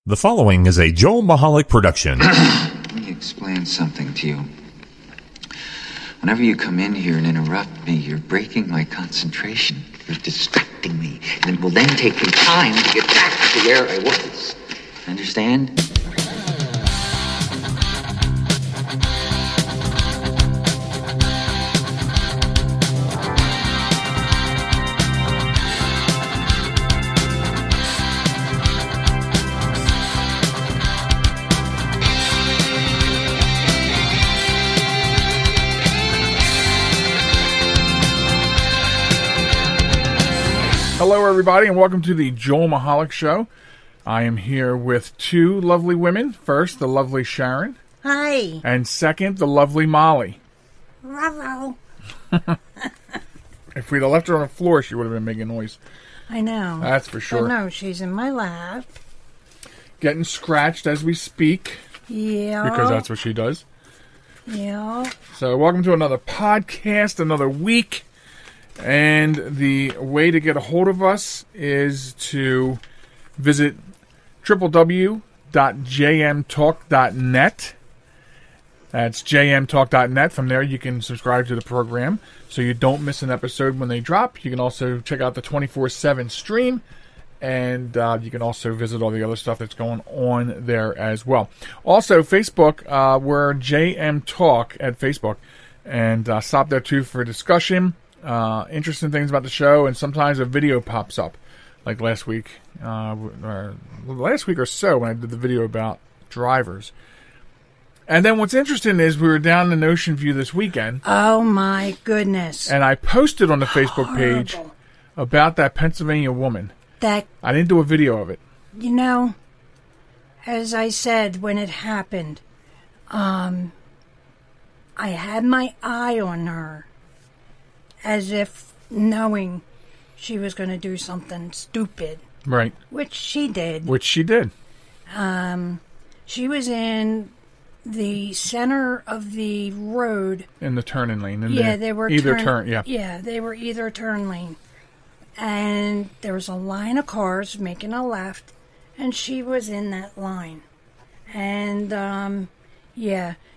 The following is a Joel Michalec production. Let me explain something to you. Whenever you come in here and interrupt me, you're breaking my concentration. You're distracting me. And it will then take me time to get back to where I was. Understand? Hello, everybody, and welcome to the Joel Michalec Show. I am here with two lovely women. First, the lovely Sharon. Hi. And second, the lovely Molly. Hello. If we'd have left her on the floor, she would have been making noise. I know. That's for sure. But no, she's in my lap. Getting scratched as we speak. Yeah. Because that's what she does. Yeah. So, welcome to another podcast, another week. And the way to get a hold of us is to visit www.jmtalk.net. That's jmtalk.net. From there, you can subscribe to the program so you don't miss an episode when they drop. You can also check out the 24/7 stream, and you can also visit all the other stuff that's going on there as well. Also, Facebook, we're JM Talk at Facebook, and stop there too for discussion. Interesting things about the show, and sometimes a video pops up, like last week or so when I did the video about drivers. And then what's interesting is we were down in Ocean View this weekend. Oh my goodness! And I posted on the Facebook page about that Pennsylvania woman. That I didn't do a video of it. You know, as I said when it happened, I had my eye on her, as if knowing she was going to do something stupid. Right. Which she did. She was in the center of the road. In the turning lane. They were either turn. Yeah, they were either turn lane. And there was a line of cars making a left, and she was in that line. And,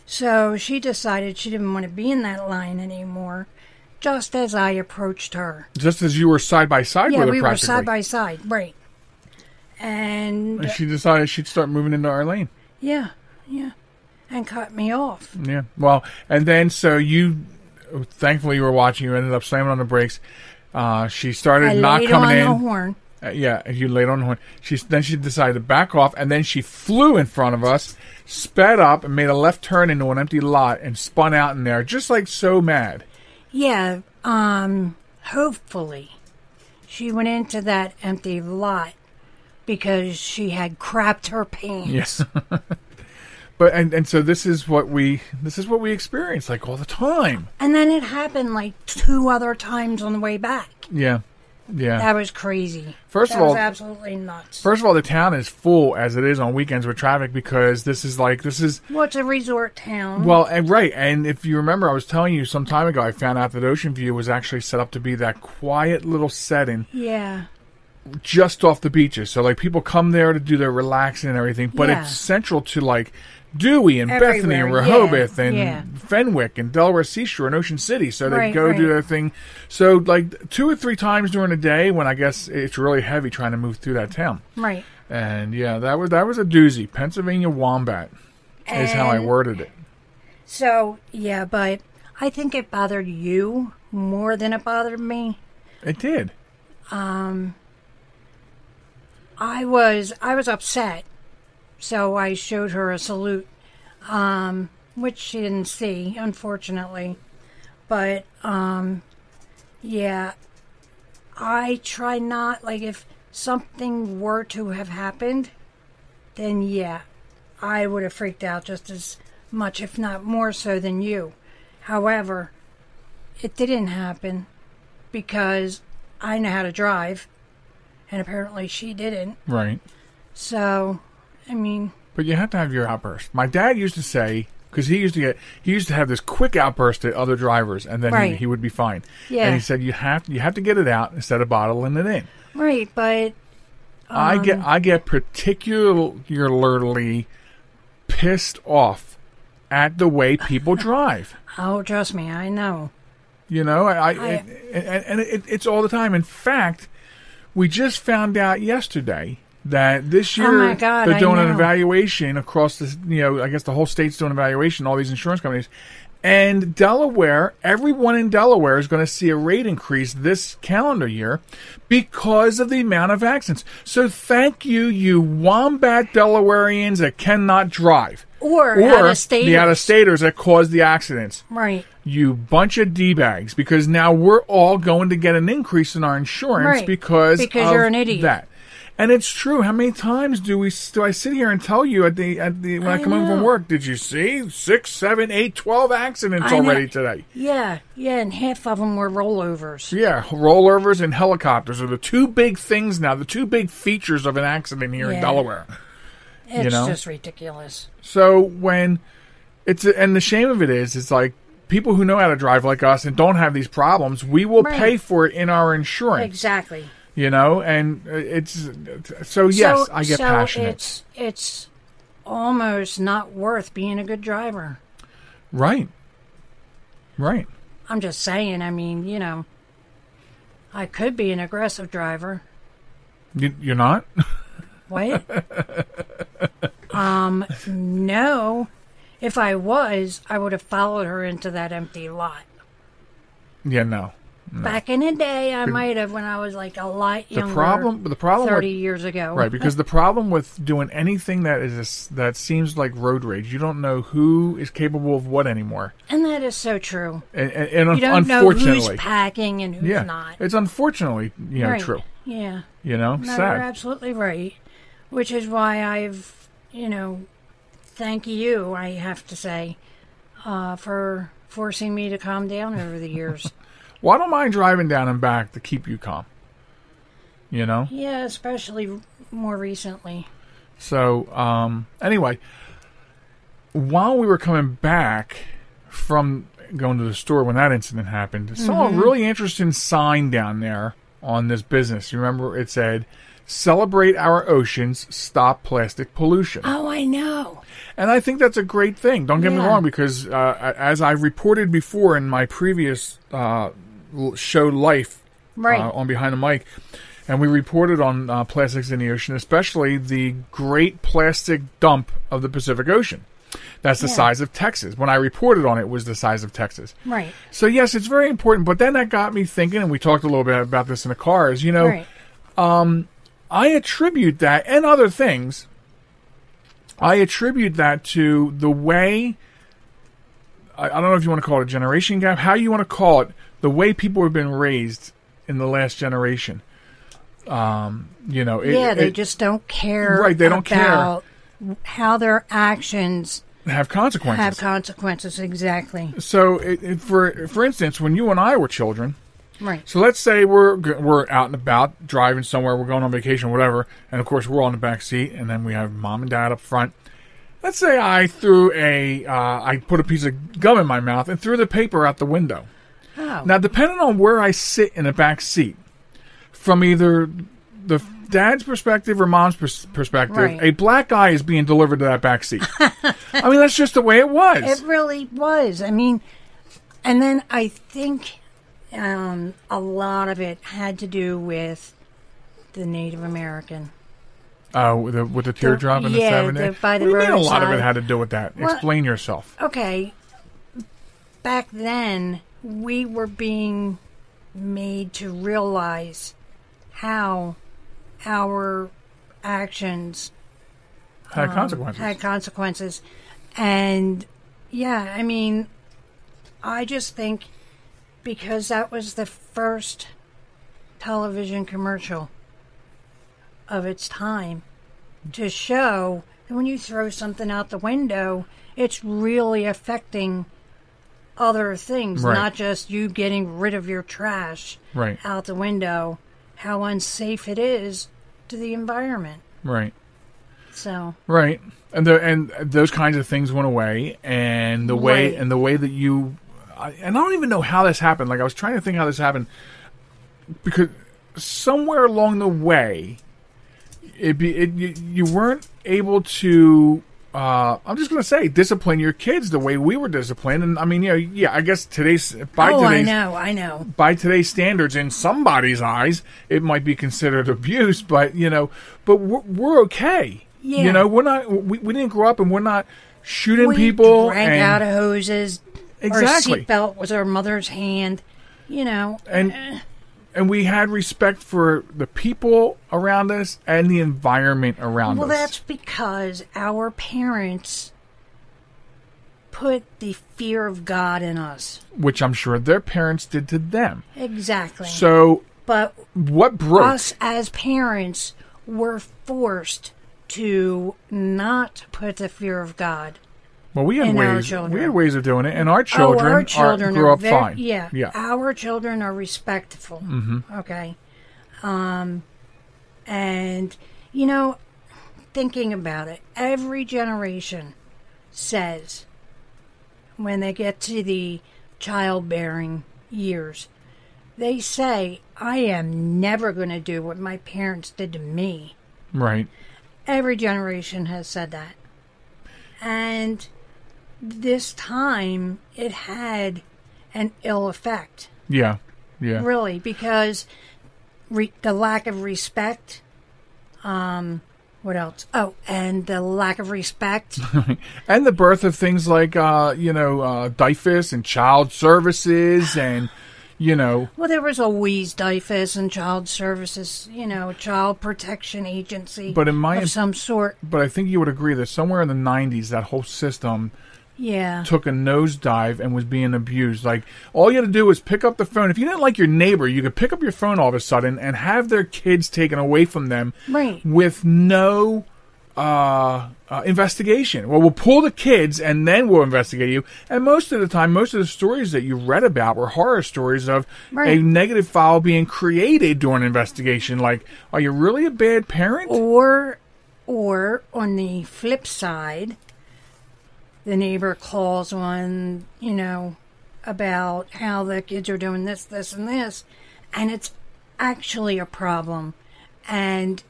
so she decided she didn't want to be in that line anymore. Just as I approached her. Just as you were side by side with her, practically. Yeah, we were side by side, right. And she decided she'd start moving into our lane. Yeah. And cut me off. Yeah. Well, and then so thankfully you were watching, you ended up slamming on the brakes. She started not coming in. I laid on the horn. You laid on the horn. Then she decided to back off, and then she flew in front of us, sped up, and made a left turn into an empty lot, and spun out in there, just like so mad. Yeah, hopefully she went into that empty lot because she had crapped her pants. Yes. But and so this is what we experience like all the time. And then it happened like 2 other times on the way back. Yeah. That was crazy. That was absolutely nuts. First of all, the town is full as it is on weekends with traffic because this is. Well, it's a resort town. Well, and right, and if you remember, I was telling you some time ago, I found out that Ocean View was actually set up to be that quiet little setting. Yeah. Just off the beaches, so like people come there to do their relaxing and everything, but it's central to like Dewey and everywhere. Bethany and Rehoboth and Fenwick and Delaware Seashore and Ocean City. So they go do their thing. So like 2 or 3 times during the day when I guess it's really heavy trying to move through that town. Right. And that was a doozy. Pennsylvania Wombat is how I worded it. So but I think it bothered you more than it bothered me. It did. I was upset. So I showed her a salute, which she didn't see, unfortunately. But, I try not, like, if something were to have happened, then, I would have freaked out just as much, if not more so than you. However, it didn't happen because I know how to drive, and apparently she didn't. Right. So... But you have to have your outburst. My dad used to say, because he used to have this quick outburst at other drivers, and then he would be fine. Yeah. And he said you have to get it out instead of bottling it in. Right, but I get particularly pissed off at the way people drive. Oh, trust me, I know. You know, it's all the time. In fact, we just found out yesterday that this year Oh my God, they're doing I an know. evaluation across the, I guess the whole state's doing an evaluation, all these insurance companies. And Delaware, everyone in Delaware is going to see a rate increase this calendar year because of the amount of accidents. So thank you, you Wombat Delawareans that cannot drive. Or out-of-staters. The out-of-staters that caused the accidents. Right. You bunch of D-bags, because now we're all going to get an increase in our insurance Right. because you're an idiot. That. And it's true. How many times do I sit here and tell you when I come home from work, did you see 6, 7, 8, 12 accidents already today? Yeah, and half of them were rollovers. Yeah, rollovers and helicopters are the two big things now, the two big features of an accident here in Delaware. It's just ridiculous. So when and the shame of it is, it's like people who know how to drive like us and don't have these problems, we will pay for it in our insurance. Exactly. And it's so yes, I get passionate. It's almost not worth being a good driver. Right. I'm just saying. I mean, I could be an aggressive driver. You're not? What? No. If I was, I would have followed her into that empty lot. Yeah, no. Back in the day, I might have when I was like a lot younger. The problem 30 years ago. Right, because the problem with doing anything that seems like road rage, you don't know who is capable of what anymore. And that is so true. And you don't know who's packing and who's not. It's unfortunately, right. true. Yeah. No, sad. You're absolutely right. Which is why I've, thank you, I have to say, for forcing me to calm down over the years. Well, I don't mind driving down and back to keep you calm. Yeah, especially more recently. So, anyway, while we were coming back from going to the store when that incident happened, I saw a really interesting sign down there on this business. You remember it said, "Celebrate our oceans, stop plastic pollution." Oh, I know. And I think that's a great thing. Don't get me wrong, because as I reported before in my previous show, Life, on Behind the Mic, and we reported on plastics in the ocean, especially the great plastic dump of the Pacific Ocean. That's the size of Texas. When I reported on it, it was the size of Texas. Right. So, yes, it's very important. But then that got me thinking, and we talked a little bit about this in the cars, I attribute that, and other things, I attribute that to the way, I don't know if you want to call it a generation gap, how you want to call it, the way people have been raised in the last generation. They just don't care. Right, they don't care how their actions have consequences. Exactly. So, for instance, when you and I were children, right. So let's say we're out and about, driving somewhere, we're going on vacation, whatever, and of course we're all in the back seat, and then we have mom and dad up front. Let's say I I put a piece of gum in my mouth and threw the paper out the window. Oh. Now, depending on where I sit in the back seat, from either the dad's perspective or mom's perspective, a black eye is being delivered to that back seat. I mean, that's just the way it was. It really was. I mean, and then I think a lot of it had to do with the Native American. With the teardrop in the 70s? By the what do you mean a roadside. lot of it had to do with that? Well, explain yourself. Okay. Back then, we were being made to realize how our actions had consequences. And, I mean, I just think because that was the first television commercial of its time to show that when you throw something out the window, it's really affecting other things, not just you getting rid of your trash out the window, how unsafe it is to the environment. Right. So. Right. And those kinds of things went away, and the way that you, and I don't even know how this happened. Like, I was trying to think how this happened, because somewhere along the way, you weren't able to. I'm just going to say, discipline your kids the way we were disciplined. And I mean, I guess I know. By today's standards, in somebody's eyes, it might be considered abuse, but we're okay. Yeah. We're not, we didn't grow up and we're not shooting people. Drank out of hoses. Exactly. Our seatbelt was our mother's hand, And we had respect for the people around us and the environment around us. Well, that's because our parents put the fear of God in us. Which I'm sure their parents did to them. Exactly. So, but what broke? Us as parents were forced to not put the fear of God. Well, we had ways of doing it, and our children, grew up fine. Yeah, our children are respectful. Mm-hmm. Okay, and thinking about it, every generation says when they get to the childbearing years, they say, "I am never going to do what my parents did to me." Right. Every generation has said that, and this time it had an ill effect. Yeah. Really, because the lack of respect. What else? Oh, and the lack of respect. And the birth of things like, DIFUS and child services and, Well, there was always DIFUS and child services, child protection agency of some sort. But I think you would agree that somewhere in the 90s, that whole system took a nosedive and was being abused. Like, all you had to do was pick up the phone. If you didn't like your neighbor, you could pick up your phone all of a sudden and have their kids taken away from them with no investigation. Well, we'll pull the kids and then we'll investigate you. And most of the time, most of the stories that you read about were horror stories of a negative file being created during an investigation. Like, are you really a bad parent? Or on the flip side, the neighbor calls on, about how the kids are doing this, this, and this, and it's actually a problem. And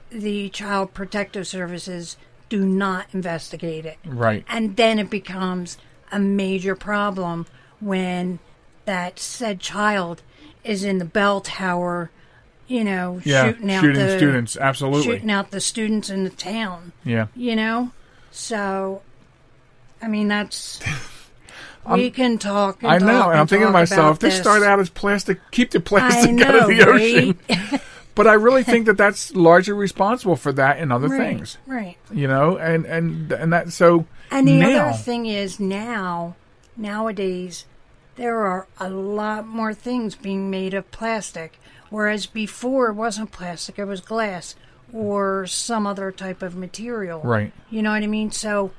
the Child Protective Services do not investigate it. Right. And then it becomes a major problem when that said child is in the bell tower, shooting students, absolutely. Shooting out the students in the town. Yeah. So, I mean, that's... we can talk and I know, and I'm thinking to myself, they start out as plastic, keep the plastic out of the ocean. But I really think that that's largely responsible for that and other things. Right. And that, so and the other thing is nowadays, there are a lot more things being made of plastic, whereas before it wasn't plastic, it was glass or some other type of material. Right. You know what I mean? So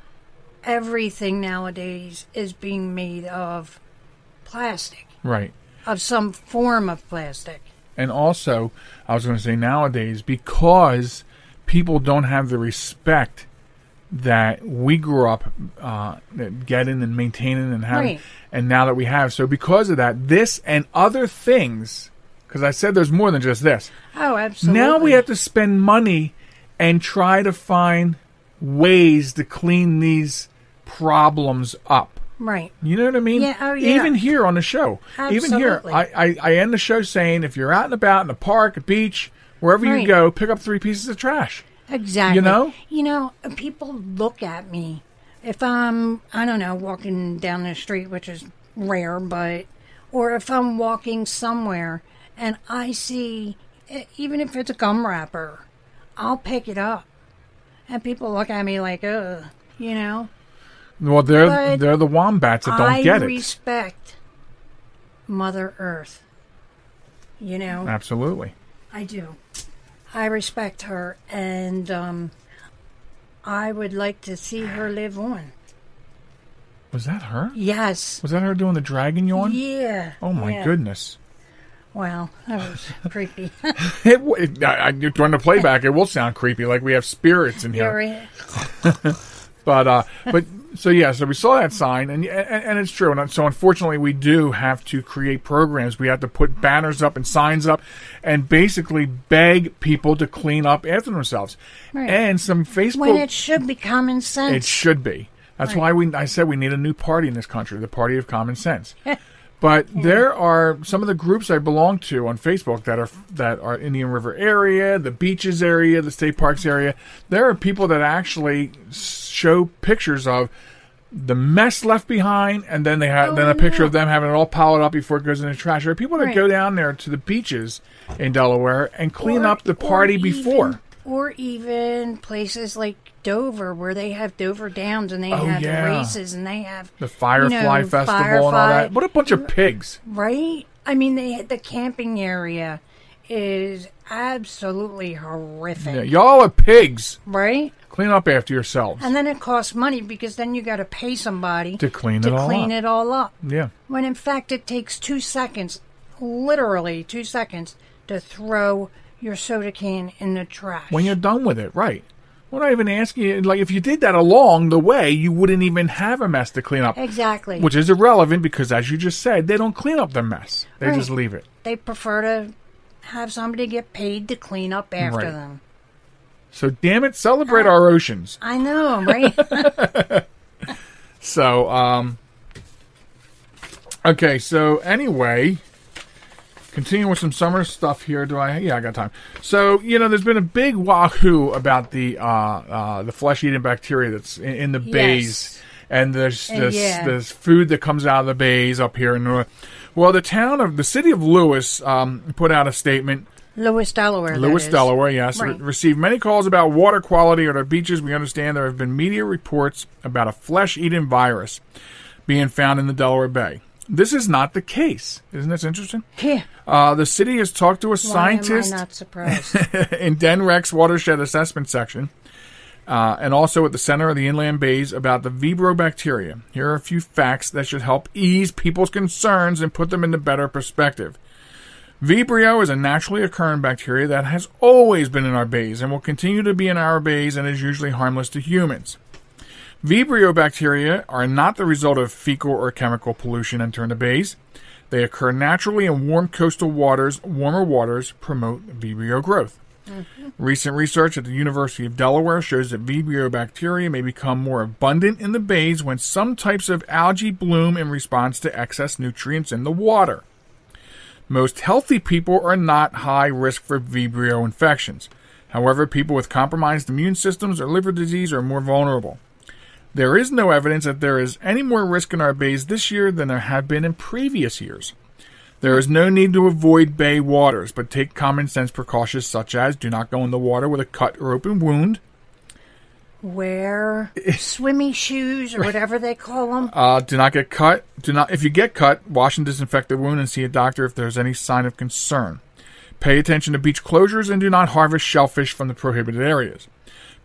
everything nowadays is being made of plastic. Right. Of some form of plastic. And also, I was going to say nowadays, because people don't have the respect that we grew up getting and maintaining and having, and now that we have. So because of that, this and other things, because I said there's more than just this. Oh, absolutely. Now we have to spend money and try to find ways to clean these problems up. Right. You know what I mean? Yeah. Oh, yeah. Even here on the show. Absolutely. Even here, I end the show saying, if you're out and about in the park, a beach, wherever you go, pick up 3 pieces of trash. Exactly. You know? People look at me. If I'm, I don't know, walking down the street, which is rare, or if I'm walking somewhere and I see, even if it's a gum wrapper, I'll pick it up. And people look at me like, ugh, Well, they're the wombats that don't get it. I respect Mother Earth. Absolutely. I do. I respect her, and I would like to see her live on. Was that her? Yes. Was that her doing the dragon yawn? Yeah. Oh, my goodness. Wow, that was creepy. During the playback, it will sound creepy, like we have spirits in here. Yeah, right. But So we saw that sign, and it's true. And so unfortunately, we do have to create programs. We have to put banners up and signs up, and basically beg people to clean up after themselves. Right. And some Facebook. When it should be common sense. It should be. That's why I said we need a new party in this country, the party of common sense. But there are some of the groups I belong to on Facebook that are Indian River area, the beaches area, the state parks area. There are people that actually show pictures of the mess left behind, and then they have a picture of them having it all piled up before it goes in the trash. There are people that go down there to the beaches in Delaware and clean up the party before. Or even places like Dover, where they have Dover Downs, and they have the races, and they have the Firefly Festival and all that. What a bunch of pigs. Right? I mean, the camping area is absolutely horrific. Yeah, y'all are pigs. Right? Clean up after yourselves. And then it costs money, because then you got to pay somebody to clean it all up. Yeah. When in fact it takes 2 seconds, literally 2 seconds, to throw your soda can in the trash. When you're done with it, right. We're not even asking you, like, if you did that along the way, you wouldn't even have a mess to clean up. Exactly. Which is irrelevant, because as you just said, they don't clean up the mess. They just leave it. They prefer to have somebody get paid to clean up after them. So, damn it, celebrate our oceans. I know, right? So, okay, so anyway, continuing with some summer stuff here. I got time. So, there's been a big wahoo about the flesh-eating bacteria that's in the bays. And there's this food that comes out of the bays up here in North. Well, the city of Lewis put out a statement. Lewis, Delaware. Delaware, yes. Right. Received many calls about water quality at our beaches. We understand there have been media reports about a flesh-eating virus being found in the Delaware Bay. This is not the case. Isn't this interesting? Yeah. The city has talked to a scientist. Why am I not surprised? in DENREC's Watershed Assessment Section, and also at the center of the inland bays about the Vibrio bacteria. Here are a few facts that should help ease people's concerns and put them into better perspective. Vibrio is a naturally occurring bacteria that has always been in our bays and will continue to be in our bays, and is usually harmless to humans. Vibrio bacteria are not the result of fecal or chemical pollution entering the bays. They occur naturally in warm coastal waters. Warmer waters promote Vibrio growth. Mm-hmm. Recent research at the University of Delaware shows that Vibrio bacteria may become more abundant in the bays when some types of algae bloom in response to excess nutrients in the water. Most healthy people are not high risk for Vibrio infections. However, people with compromised immune systems or liver disease are more vulnerable. There is no evidence that there is any more risk in our bays this year than there have been in previous years. There is no need to avoid bay waters, but take common sense precautions such as do not go in the water with a cut or open wound. Wear swimmy shoes or whatever they call them. Do not get cut. If you get cut, wash and disinfect the wound and see a doctor if there's any sign of concern. Pay attention to beach closures and do not harvest shellfish from the prohibited areas.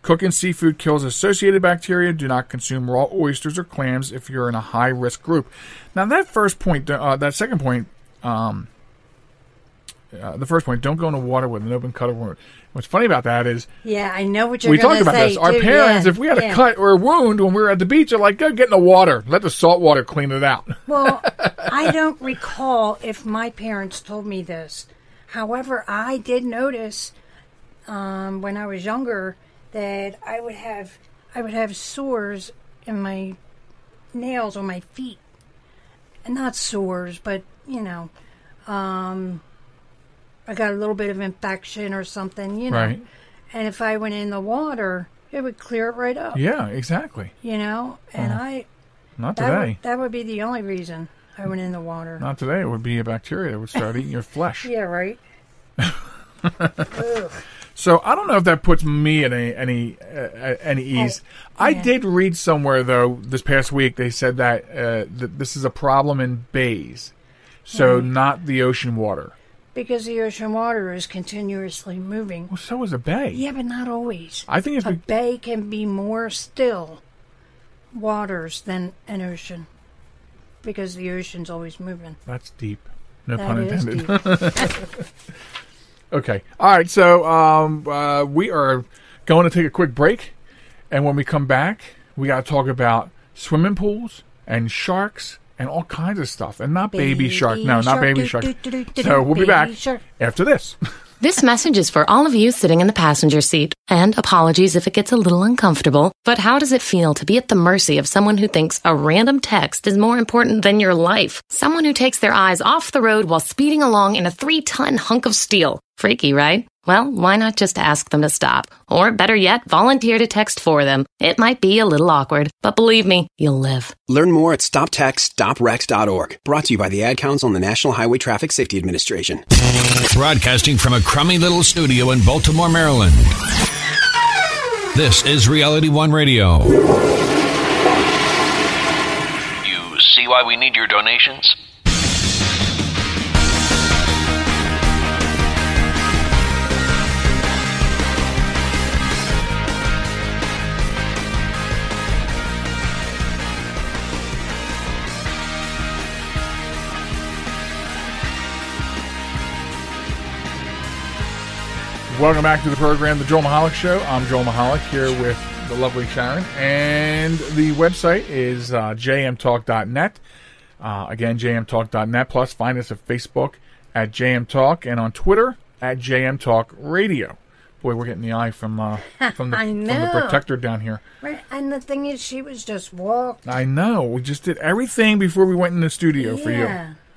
Cooking seafood kills associated bacteria. Do not consume raw oysters or clams if you're in a high-risk group. Now, that first point, that second point, the first point, don't go in the water with an open cut or wound. What's funny about that is... Yeah, I know what you're going to say. We talked about this. Our parents, if we had a cut or a wound when we were at the beach, they're like, go get in the water. Let the salt water clean it out. Well, I don't recall if my parents told me this. However, I did notice when I was younger that I would have sores in my nails on my feet. And not sores, but, I got a little bit of infection or something, Right. And if I went in the water, it would clear it right up. Yeah, exactly. And not today. That would be the only reason I went in the water. Not today. It would be a bacteria that would start eating your flesh. Yeah, right. So I don't know if that puts me at any ease. I did read somewhere though this past week they said that this is a problem in bays, so not the ocean water. Because the ocean water is continuously moving. Well, so is a bay. Yeah, but not always. I think a bay can be more still waters than an ocean, because the ocean's always moving. That's deep. No pun intended. Okay. All right. So we are going to take a quick break, and when we come back, we got to talk about swimming pools and sharks and all kinds of stuff. And not baby shark. No, not baby shark. So we'll be back after this. This message is for all of you sitting in the passenger seat. And apologies if it gets a little uncomfortable, but how does it feel to be at the mercy of someone who thinks a random text is more important than your life? Someone who takes their eyes off the road while speeding along in a 3-ton hunk of steel. Freaky, right? Well, why not just ask them to stop? Or better yet, volunteer to text for them. It might be a little awkward, but believe me, you'll live. Learn more at stoptextstoprex.org. Brought to you by the Ad Council and the National Highway Traffic Safety Administration. Broadcasting from a crummy little studio in Baltimore, Maryland. This is Reality One Radio. You see why we need your donations? Welcome back to the program, The Joel Michalec Show. I'm Joel Michalec here with the lovely Sharon. And the website is jmtalk.net. Again, jmtalk.net. Plus, find us at Facebook at jmtalk and on Twitter at jmtalkradio. Boy, we're getting the eye from the protector down here. Right, and the thing is, she was just walked. I know. We just did everything before we went in the studio for you.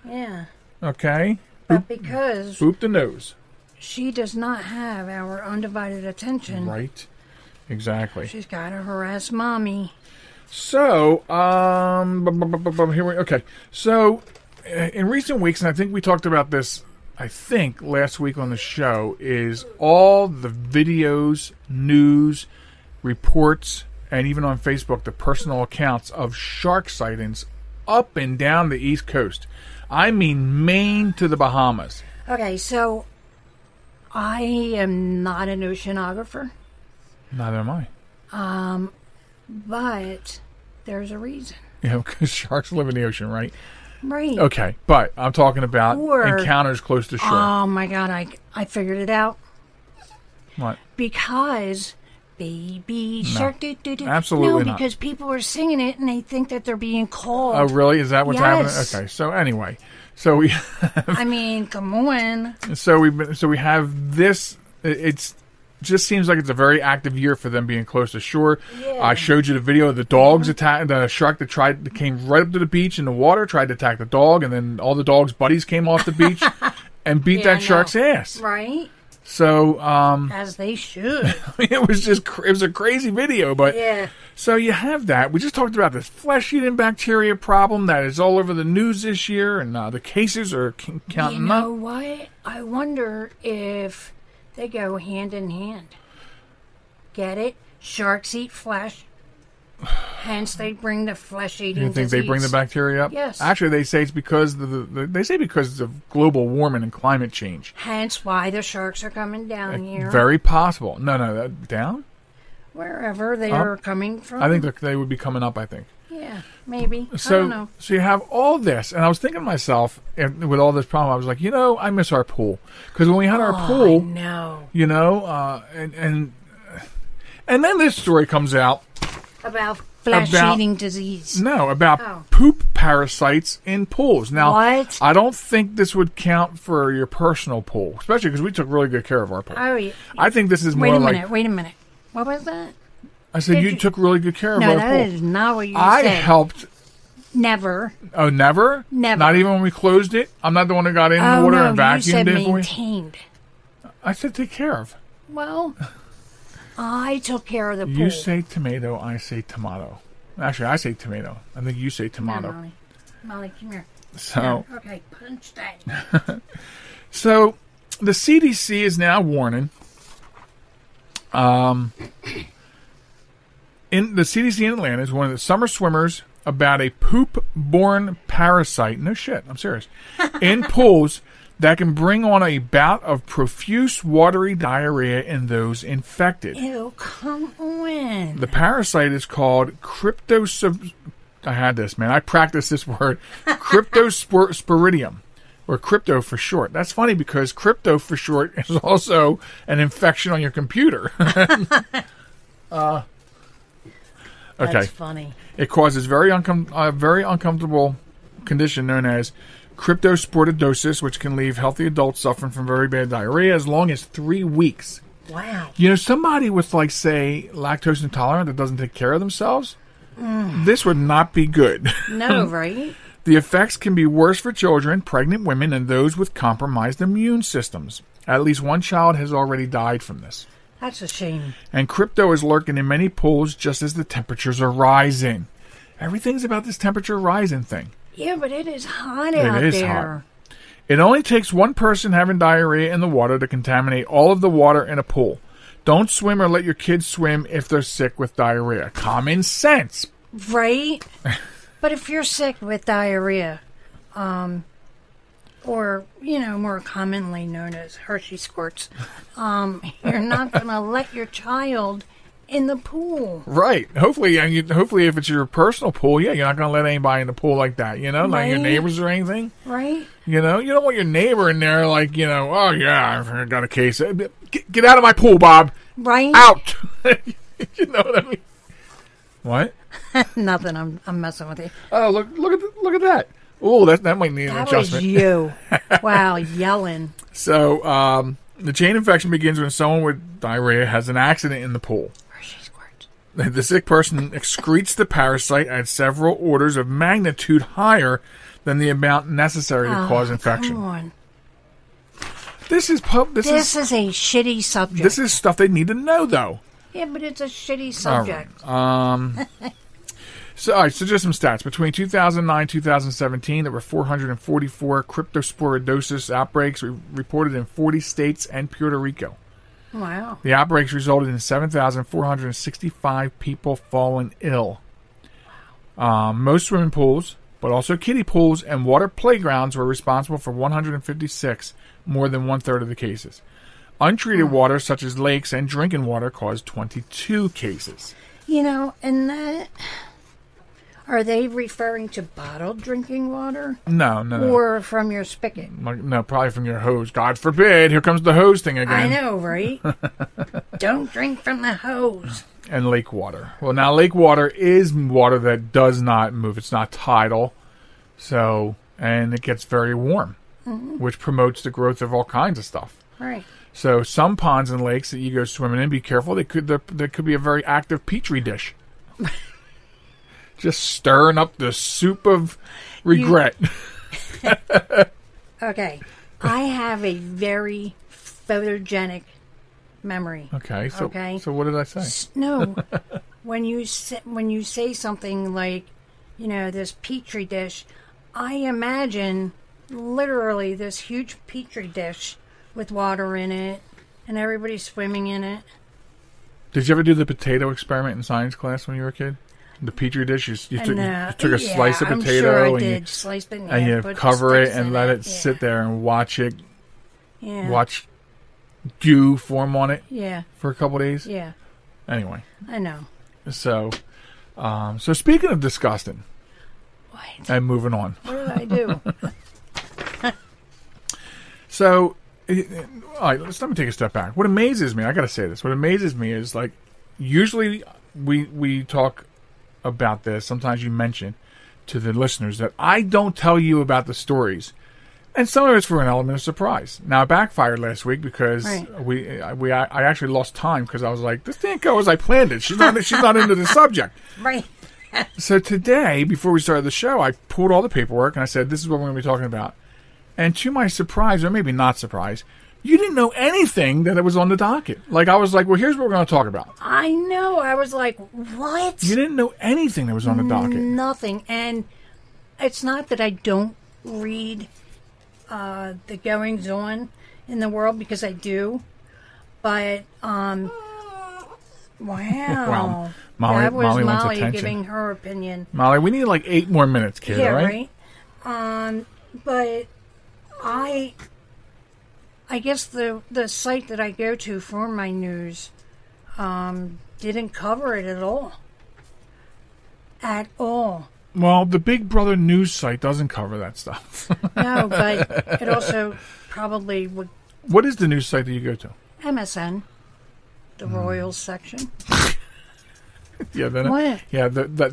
Yeah. Okay? But because... Boop the nose. She does not have our undivided attention. Right. Exactly. She's got to harass mommy. So, here we okay. So, in recent weeks, and I think we talked about this, I think, last week on the show, is all the videos, news, reports, and even on Facebook, the personal accounts of shark sightings up and down the East Coast. I mean, Maine to the Bahamas. Okay, so... I am not an oceanographer. Neither am I. But there's a reason. Yeah, because sharks live in the ocean, right? Right. Okay, but I'm talking about encounters close to shore. Oh my God, I figured it out. What? Because baby shark absolutely not. Because people are singing it and they think that they're being called. Oh, really? Is that what's happening? Okay, so anyway. So we have, I mean, come on. So we have this. It's just seems like it's a very active year for them being close to shore. Yeah. I showed you the video of the dogs attack the shark that came right up to the beach in the water, tried to attack the dog, and then all the dog's buddies came off the beach and beat that shark's ass. Right. So as they should. It was a crazy video, but yeah. So you have that. We just talked about this flesh-eating bacteria problem that is all over the news this year, and the cases are counting up. You know what? I wonder if they go hand in hand. Get it? Sharks eat flesh. Hence, they bring the flesh-eating You think disease. they bring the bacteria up? Yes. Actually, they say it's because because of global warming and climate change. Hence, why the sharks are coming down here. Very possible. No, down? Wherever they are coming from. I think they would be coming up, I think. Yeah, maybe. So, I don't know. So you have all this, and I was thinking to myself, with all this problem, I was like, I miss our pool. Because when we had our pool, and then this story comes out. About flesh-eating disease. No, about poop parasites in pools. Now, what? I don't think this would count for your personal pool, especially because we took really good care of our pool. Oh, yeah. I think this is more like... Wait a minute. What was that? I said you took really good care of our pool. No, that is not what you said. I helped... Never. Oh, never? Never. Not even when we closed it? I'm not the one that got in the water and vacuumed you said it for you? maintained. I said take care of. Well, I took care of the pool. You say tomato, I say tomato. Actually, I say tomato. I think you say tomato. No, Molly, come here. So, no. Okay, punch that. So, the CDC is now warning. The CDC in Atlanta is warning the summer swimmers about a poop-borne parasite. No shit, I'm serious. In pools that can bring on a bout of profuse watery diarrhea in those infected. Ew, come on. The parasite is called I had this, man. I practiced this word. Cryptosporidium. Or crypto for short. That's funny because crypto for short is also an infection on your computer. Okay. That's funny. It causes very uncomfortable condition known as cryptosporidosis, which can leave healthy adults suffering from very bad diarrhea as long as 3 weeks. Wow. You know, somebody with, like, say, lactose intolerant that doesn't take care of themselves, this would not be good. No, right? The effects can be worse for children, pregnant women, and those with compromised immune systems. At least one child has already died from this. That's a shame. And crypto is lurking in many pools just as the temperatures are rising. Everything's about this temperature rising thing. Yeah, but it is hot out there. It is hot. It only takes one person having diarrhea in the water to contaminate all of the water in a pool. Don't swim or let your kids swim if they're sick with diarrhea. Common sense. Right? But if you're sick with diarrhea, or, you know, more commonly known as Hershey squirts, you're not going to let your child in the pool. Right. Hopefully, if it's your personal pool, you're not going to let anybody in the pool like that, you know, not your neighbors or anything. Right. You know, you don't want your neighbor in there like, you know, oh, yeah, I got a case. Get out of my pool, Bob. Right. Out. You know what I mean? What? Nothing. I'm messing with you. Oh, look at that. Oh, that might need an adjustment. That was you. Wow, yelling. So, the chain infection begins when someone with diarrhea has an accident in the pool. Hershey squirt. The sick person excretes the parasite at several orders of magnitude higher than the amount necessary to cause infection. Come on. This is a shitty subject. This is stuff they need to know, though. Yeah, but it's a shitty subject. So, all right, so just some stats. Between 2009 and 2017, there were 444 cryptosporidosis outbreaks reported in 40 states and Puerto Rico. Wow. The outbreaks resulted in 7,465 people falling ill. Most swimming pools, but also kiddie pools and water playgrounds were responsible for 156, more than one-third of the cases. Untreated water, such as lakes and drinking water, caused 22 cases. You know, and that... Are they referring to bottled drinking water? No. Or from your spigot? No, probably from your hose. God forbid. Here comes the hose thing again. I know, right? Don't drink from the hose. And lake water. Well, now lake water is water that does not move. It's not tidal. So, and it gets very warm, which promotes the growth of all kinds of stuff. Right. So some ponds and lakes that you go swimming in, be careful. There could be a very active petri dish. Just stirring up the soup of regret. Okay. I have a very photogenic memory. Okay. So what did I say? No. When you say something like, you know, this petri dish, I imagine literally this huge petri dish with water in it and everybody swimming in it. Did you ever do the potato experiment in science class when you were a kid? The petri dish, you took a slice of potato and you cover it and let it sit there and watch it. Yeah. Watch goo form on it. Yeah. For a couple of days. Yeah. Anyway. I know. So speaking of disgusting. What? And moving on. What did I do? So, all right, let me take a step back. What amazes me, I got to say this. What amazes me is, like, usually we talk about this. Sometimes you mention to the listeners that I don't tell you about the stories, and some of it's for an element of surprise. Now, it backfired last week because I actually lost time because I was like, this didn't go as I planned it. She's not into the subject. Right. So today, before we started the show, I pulled all the paperwork and I said, this is what we're going to be talking about. And to my surprise, or maybe not surprise, you didn't know anything that it was on the docket. Like, I was like, well, here's what we're going to talk about. I know. I was like, what? You didn't know anything that was on the docket. Nothing. And it's not that I don't read the goings-on in the world, because I do. But, wow. That was Molly giving her opinion. Molly, we need like 8 more minutes, kid, yeah, all right? But I guess the site that I go to for my news didn't cover it at all. At all. Well, the Big Brother news site doesn't cover that stuff. No, but it also probably would. What is the news site that you go to? MSN, the Royals section. Yeah, What?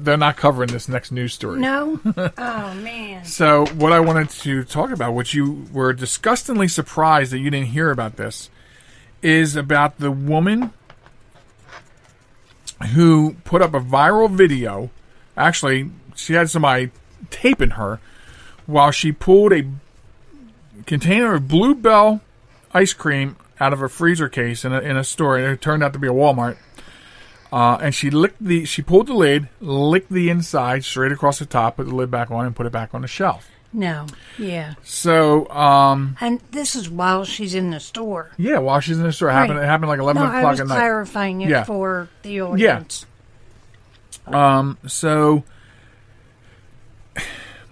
they're not covering this next news story. No? Oh, man. So what I wanted to talk about, which you were disgustingly surprised that you didn't hear about this, is about the woman who put up a viral video. Actually, she had somebody taping her while she pulled a container of Bluebell ice cream out of a freezer case in a store, and it turned out to be a Walmart. And she pulled the lid, licked the inside straight across the top, put the lid back on, and put it back on the shelf. No. Yeah. So, and this is while she's in the store. Yeah, while she's in the store. It happened like 11 o'clock at night. I was clarifying it for the audience. Yeah. So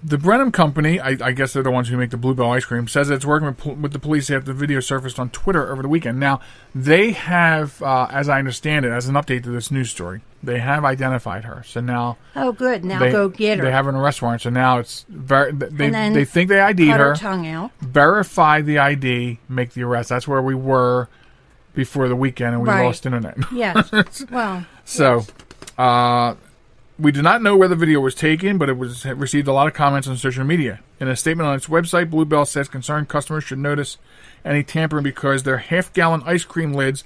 the Brenham Company, I guess they're the ones who make the Bluebell ice cream, says it's working with the police after the video surfaced on Twitter over the weekend. Now, they have, as I understand it, as an update to this news story, they have identified her. So now... Oh, good. Now go get her. They have an arrest warrant, so now it's... They think they ID'd cut her. her tongue out. Verify the ID, make the arrest. That's where we were before the weekend, and we lost internet. Yes. Well... So... Yes. We do not know where the video was taken, but it received a lot of comments on social media. In a statement on its website, Bluebell says concerned customers should notice any tampering because their half-gallon ice cream lids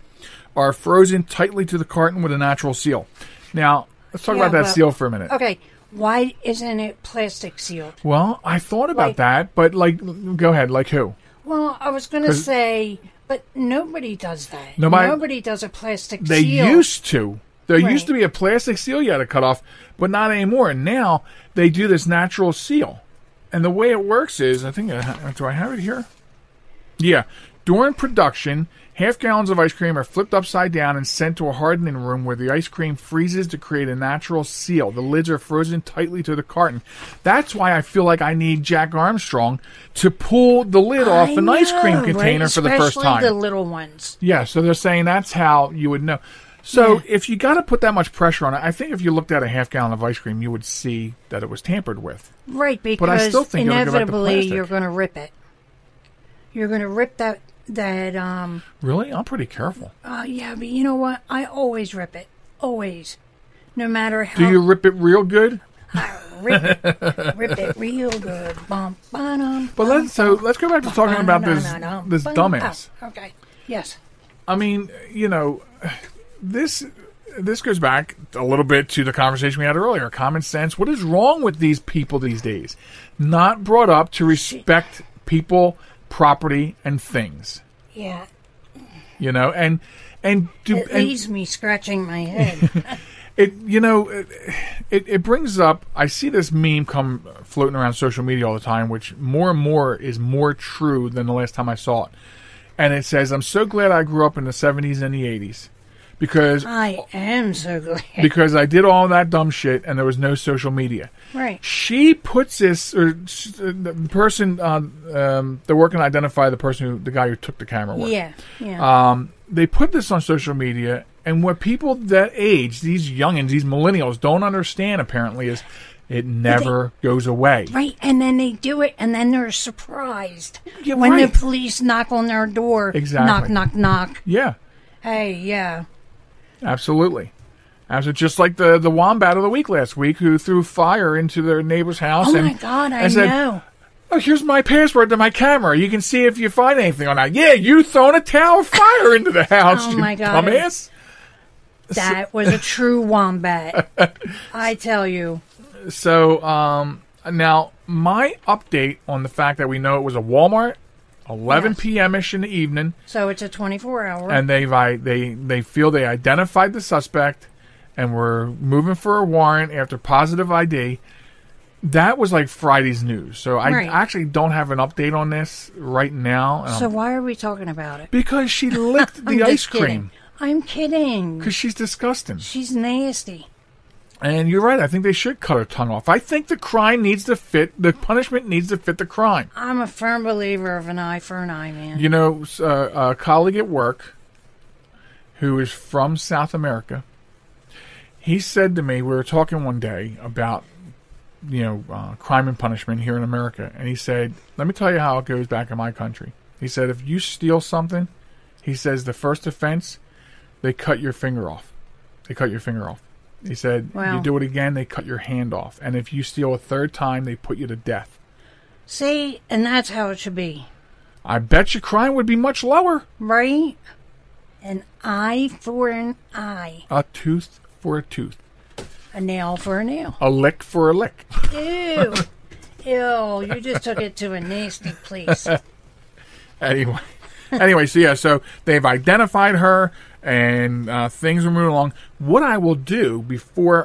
are frozen tightly to the carton with a natural seal. Now, let's talk about that seal for a minute. Okay, why isn't it plastic sealed? Well, I thought about that, but, go ahead. Like who? Well, I was going to say, but nobody does that. Nobody does a plastic seal. They used to. There used to be a plastic seal you had to cut off, but not anymore. And now they do this natural seal. And the way it works is, I think, do I have it here? Yeah. During production, half gallons of ice cream are flipped upside down and sent to a hardening room where the ice cream freezes to create a natural seal. The lids are frozen tightly to the carton. That's why I feel like I need Jack Armstrong to pull the lid off an ice cream container for the first time. Especially the little ones. Yeah, so they're saying that's how you would know. So if you got to put that much pressure on it, I think if you looked at a half gallon of ice cream, you would see that it was tampered with. Right, because but I still think inevitably you're going to rip it. You're going to rip that. Really? I'm pretty careful. Yeah, but you know what? I always rip it. Always. No matter how. Do you rip it real good? I rip it real good. But let's go back to talking about this dumbass. Oh, okay. Yes. I mean, This goes back a little bit to the conversation we had earlier. Common sense. What is wrong with these people these days? Not brought up to respect people, property, and things. Yeah. And it leaves me scratching my head. It brings up. I see this meme come floating around social media all the time, which more and more is more true than the last time I saw it. And it says, "I'm so glad I grew up in the 70s and the 80s." Because I am so glad. Because I did all that dumb shit and there was no social media. Right. She puts this, the person, they're working to identify the guy who took the camera with. Yeah. They put this on social media, and what people that age, these youngins, these millennials, don't understand apparently is it never goes away. Right, and then they do it, and then they're surprised when the police knock on their door. Exactly. Knock, knock, knock. Yeah. Hey, yeah. Absolutely. Just like the Wombat of the week last week who threw fire into their neighbor's house. Oh, my God, I know. Oh, here's my password to my camera. You can see if you find anything on that. Yeah, you thrown a towel of fire into the house, oh, my God. Dumbass. That was a true Wombat. I tell you. So, now, my update on the fact that we know it was a Walmart, 11 p.m.-ish in the evening. So it's a 24-hour. And they feel they identified the suspect and were moving for a warrant after positive ID. That was like Friday's news. So I actually don't have an update on this right now. So why are we talking about it? Because she licked the ice cream. I'm kidding. Because she's disgusting. She's nasty. And you're right. I think they should cut her tongue off. I think the punishment needs to fit the crime. I'm a firm believer of an eye for an eye, man. A colleague at work who is from South America, he said to me, we were talking one day about, crime and punishment here in America. And he said, let me tell you how it goes back in my country. He said, if you steal something, he says the first offense, they cut your finger off. He said, Wow. you do it again, they cut your hand off. And if you steal a third time, they put you to death. See, and that's how it should be. I bet your crime would be much lower. Right? An eye for an eye. A tooth for a tooth. A nail for a nail. A lick for a lick. Ew. Ew, you just took it to a nasty place. Anyway, so they've identified her, and things are moving along. What I will do before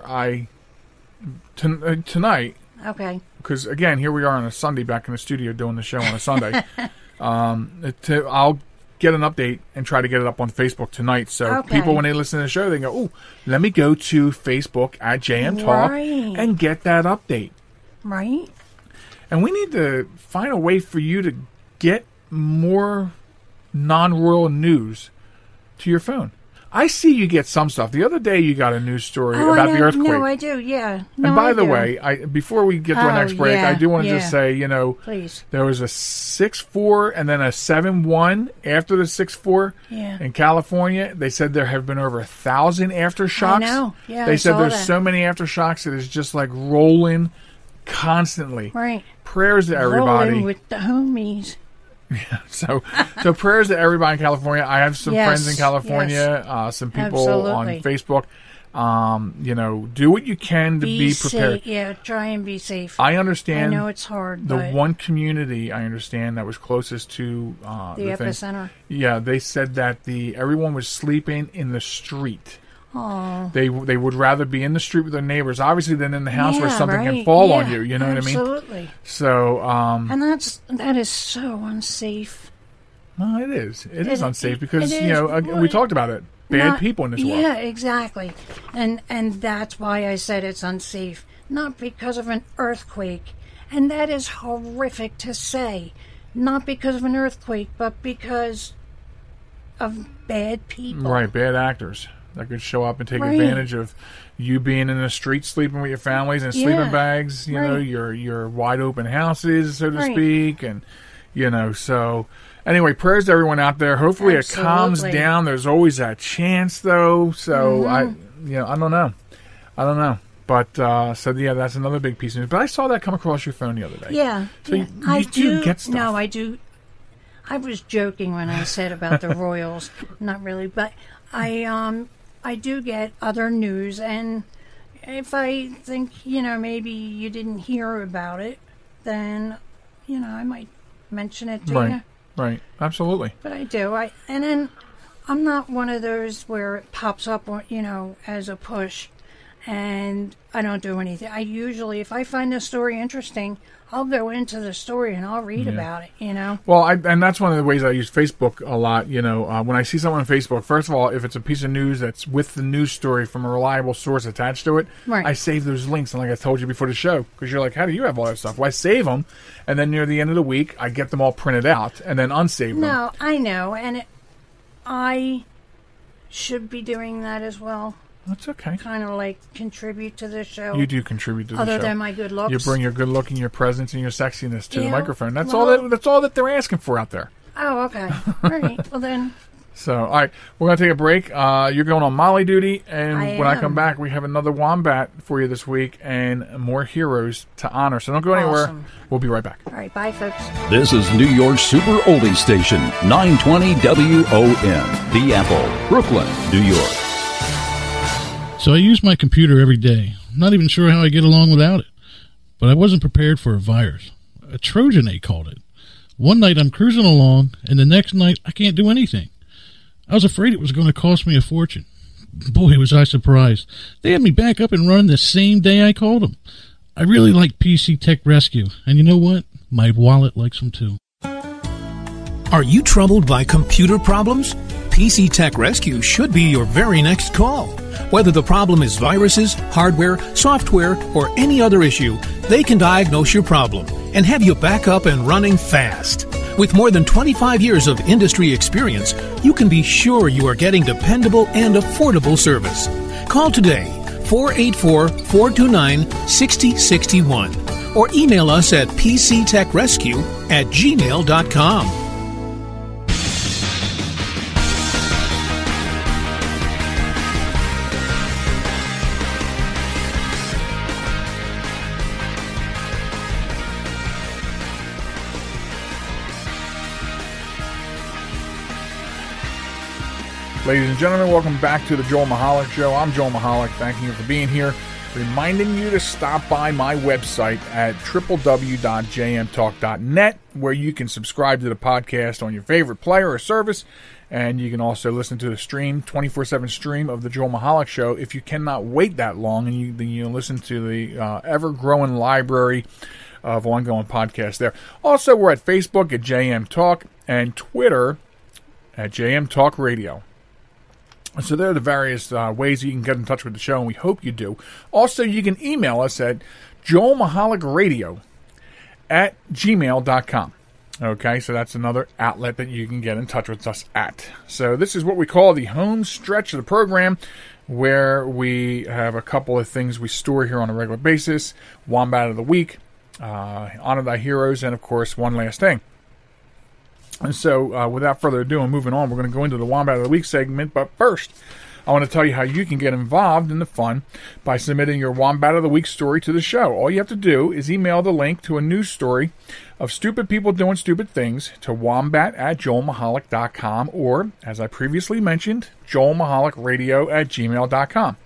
tonight, Okay. because again, here we are on a Sunday back in the studio doing the show on a Sunday. I'll get an update and try to get it up on Facebook tonight. So people, when they listen to the show, they go, "Oh, let me go to Facebook at JM Talk and get that update." Right. And we need to find a way for you to get more non-royal news to your phone. I see you get some stuff. The other day you got a news story about the earthquake. No, I do, yeah. No, and by the way, before we get to our next break, I do want to just say, please. There was a 6.4 and then a 7.1 after the 6.4 in California. They said there have been over 1,000 aftershocks. I know, yeah. They said there's so many aftershocks that it's just like rolling constantly. Right. Prayers to everybody. Rolling with the homies. Yeah, so prayers to everybody in California. I have some friends in California, some people on Facebook. Do what you can to be prepared. Safe. Yeah, try and be safe. I understand. I know it's hard. The one community I understand that was closest to the epicenter. Yeah, they said that everyone was sleeping in the street. Oh. They would rather be in the street with their neighbors, obviously, than in the house where something can fall on you. You know what I mean? Absolutely. So, and that is so unsafe. Well, it is. It is unsafe because we talked about it. Bad people in this world. Yeah, exactly. And that's why I said it's unsafe. Not because of an earthquake. And that is horrific to say. Not because of an earthquake, but because of bad people. Right, bad actors that could show up and take advantage of you being in the street, sleeping with your families in sleeping bags, your wide open houses, so to speak, and so anyway, prayers to everyone out there. Hopefully it calms down. There's always that chance though. So I don't know. But that's another big piece of news. But I saw that come across your phone the other day. Yeah. So you do get stuff. No, I do. I was joking when I said about the Royals. Not really, but I do get other news, and if I think, maybe you didn't hear about it, then, I might mention it to you. Right, absolutely. But I do. And then I'm not one of those where it pops up, as a push, and I don't do anything. I usually, if I find the story interesting, I'll go into the story and I'll read about it, Well, and that's one of the ways I use Facebook a lot, when I see someone on Facebook, first of all, if it's a piece of news that's with the news story from a reliable source attached to it, I save those links, and like I told you before the show, because you're like, how do you have all that stuff? Well, I save them, and then near the end of the week, I get them all printed out, and then unsave them. No, I know, and I should be doing that as well. That's okay. Kind of like contribute to the show. You do contribute to the show. Other than my good looks. You bring your good look and your presence and your sexiness to the microphone. That's all that they're asking for out there. Oh, okay. All right. Well, then. So, all right. We're going to take a break. You're going on Molly duty. And when I come back, we have another Wombat for you this week and more heroes to honor. So don't go anywhere. We'll be right back. All right. Bye, folks. This is New York's Super Oldie Station, 920 WON, The Apple, Brooklyn, New York. So I use my computer every day. I'm not even sure how I get along without it. But I wasn't prepared for a virus. A Trojan, they called it. One night I'm cruising along, and the next night I can't do anything. I was afraid it was going to cost me a fortune. Boy, was I surprised. They had me back up and running the same day I called them. I really like PC Tech Rescue, and you know what? My wallet likes them too. Are you troubled by computer problems? PC Tech Rescue should be your very next call. Whether the problem is viruses, hardware, software, or any other issue, they can diagnose your problem and have you back up and running fast. With more than 25 years of industry experience, you can be sure you are getting dependable and affordable service. Call today, 484-429-6061, or email us at pctechrescue@gmail.com. Ladies and gentlemen, welcome back to the Joel Michalec Show. I'm Joel Michalec, thanking you for being here, reminding you to stop by my website at www.jmtalk.net, where you can subscribe to the podcast on your favorite player or service, and you can also listen to the stream, 24/7 stream of the Joel Michalec Show. If you cannot wait that long, and then you listen to the ever-growing library of ongoing podcasts there. Also, we're at Facebook at JM Talk and Twitter at JM Talk Radio. So there are the various ways you can get in touch with the show, and we hope you do. Also, you can email us at joelmichalecradio@gmail.com. Okay, so that's another outlet that you can get in touch with us at. So this is what we call the home stretch of the program, where we have a couple of things we store here on a regular basis. Wombat of the Week, Honor Thy Heroes, and of course, One Last Thing. And so, without further ado, and moving on, we're going to go into the Wombat of the Week segment. But first, I want to tell you how you can get involved in the fun by submitting your Wombat of the Week story to the show. All you have to do is email the link to a news story of stupid people doing stupid things to wombat@joelmichalec.com, or, as I previously mentioned, joelmichalecradio@gmail.com.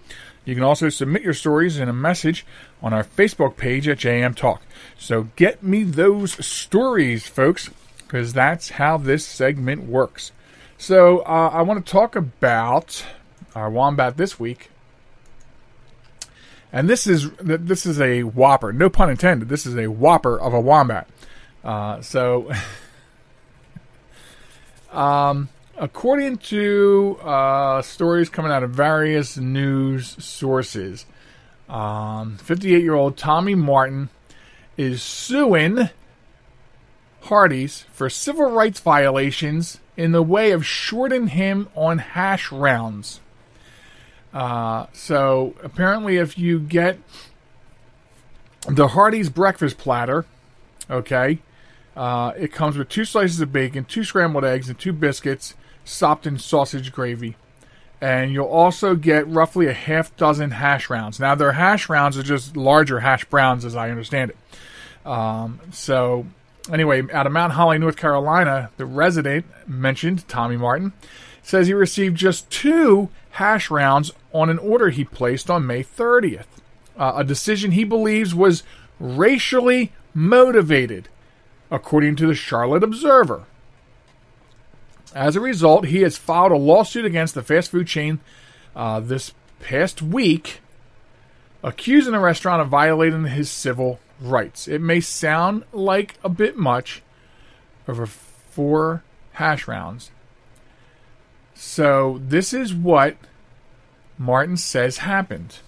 You can also submit your stories in a message on our Facebook page at JM Talk. So get me those stories, folks, because that's how this segment works. So I want to talk about our Wombat this week. And this is a whopper. No pun intended. This is a whopper of a Wombat. According to stories coming out of various news sources, 58-year-old Tommy Martin is suing Hardee's for civil rights violations in the way of shorting him on hash rounds. So apparently, if you get the Hardee's breakfast platter, okay, it comes with 2 slices of bacon, 2 scrambled eggs, and 2 biscuits sopped in sausage gravy. And you'll also get roughly a half dozen hash rounds. Now, their hash rounds are just larger hash browns, as I understand it. Anyway, out of Mount Holly, North Carolina, the resident mentioned, Tommy Martin, says he received just 2 hash rounds on an order he placed on May 30th. A decision he believes was racially motivated, according to the Charlotte Observer. As a result, he has filed a lawsuit against the fast food chain this past week, accusing the restaurant of violating his civil rights. It may sound like a bit much over 4 hash rounds. So this is what Martin says happened.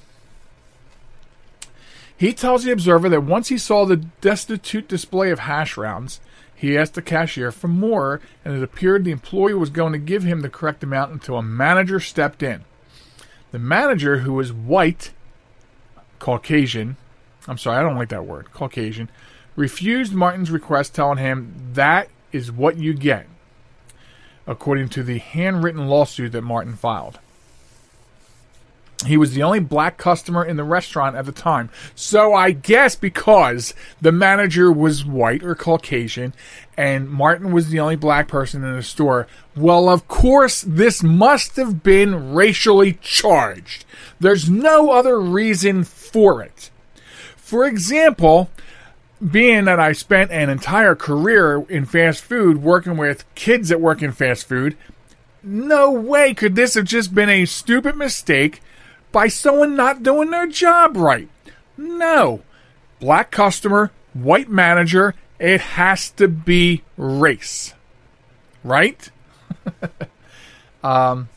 He tells the Observer that once he saw the destitute display of hash rounds, he asked the cashier for more, and it appeared the employee was going to give him the correct amount until a manager stepped in. The manager, who was white, Caucasian, I'm sorry, I don't like that word, Caucasian, refused Martin's request, telling him that is what you get, according to the handwritten lawsuit that Martin filed. He was the only black customer in the restaurant at the time. So I guess because the manager was white or Caucasian and Martin was the only black person in the store, well, of course, this must have been racially charged. There's no other reason for it. For example, being that I spent an entire career in fast food working with kids that work in fast food, no way could this have just been a stupid mistake by someone not doing their job right. No. Black customer, white manager, it has to be race. Right? So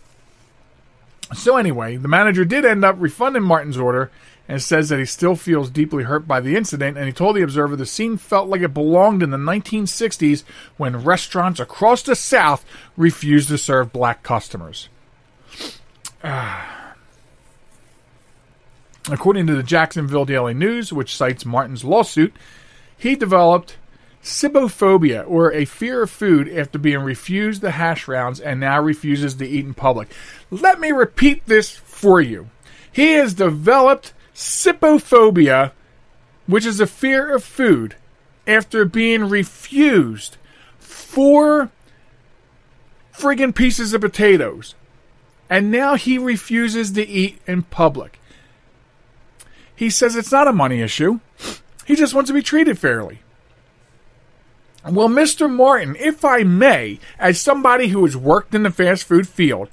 anyway, the manager did end up refunding Martin's order and says that he still feels deeply hurt by the incident, and he told the Observer the scene felt like it belonged in the 1960s when restaurants across the South refused to serve black customers. According to the Jacksonville Daily News, which cites Martin's lawsuit, he developed Sibophobia, or a fear of food, after being refused the hash rounds and now refuses to eat in public. Let me repeat this for you. He has developed Sibophobia, which is a fear of food, after being refused 4 friggin' pieces of potatoes And now he refuses to eat in public. He says it's not a money issue. He just wants to be treated fairly. Well, Mr. Martin, if I may, as somebody who has worked in the fast food field,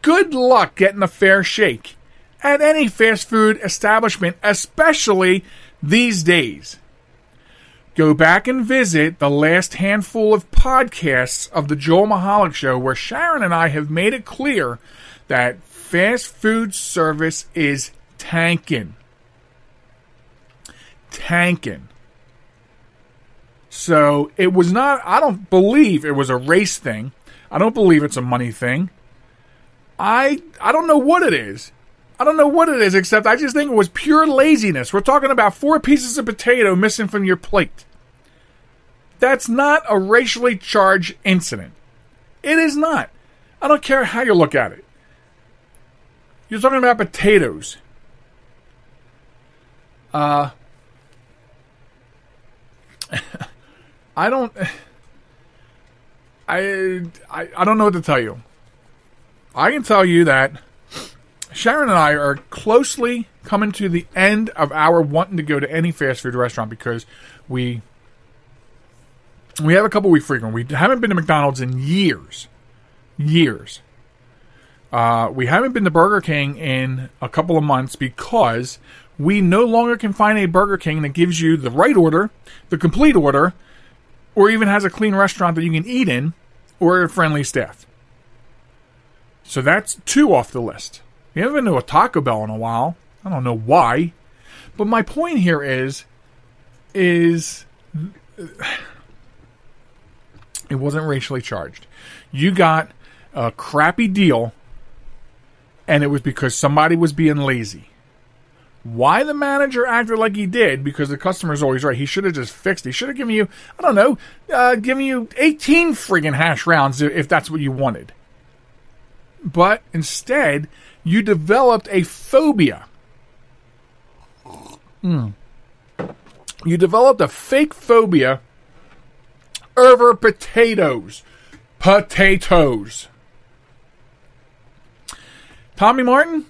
good luck getting a fair shake at any fast food establishment, especially these days. Go back and visit the last handful of podcasts of the Joel Michalec Show, where Sharon and I have made it clear that fast food service is tanking. Tanking. So it was not, I don't believe it was a race thing. I don't believe it's a money thing. I don't know what it is. I don't know what it is, except I just think it was pure laziness. We're talking about 4 pieces of potato missing from your plate. That's not a racially charged incident. It is not. I don't care how you look at it. You're talking about potatoes. I don't know what to tell you. I can tell you that Sharon and I are closely coming to the end of our wanting to go to any fast food restaurant because we have a couple we frequent. We haven't been to McDonald's in years. Years. We haven't been to Burger King in a couple of months because we no longer can find a Burger King that gives you the right order, the complete order, or even has a clean restaurant that you can eat in, or a friendly staff. So that's 2 off the list. We haven't been to a Taco Bell in a while. I don't know why. But my point here is it wasn't racially charged. You got a crappy deal, and it was because somebody was being lazy. Why the manager acted like he did, because the customer's always right. He should have just fixed it. He should have given you, I don't know, given you 18 friggin' hash rounds if that's what you wanted. But instead, you developed a phobia. You developed a fake phobia over potatoes. Potatoes. Tommy Martin,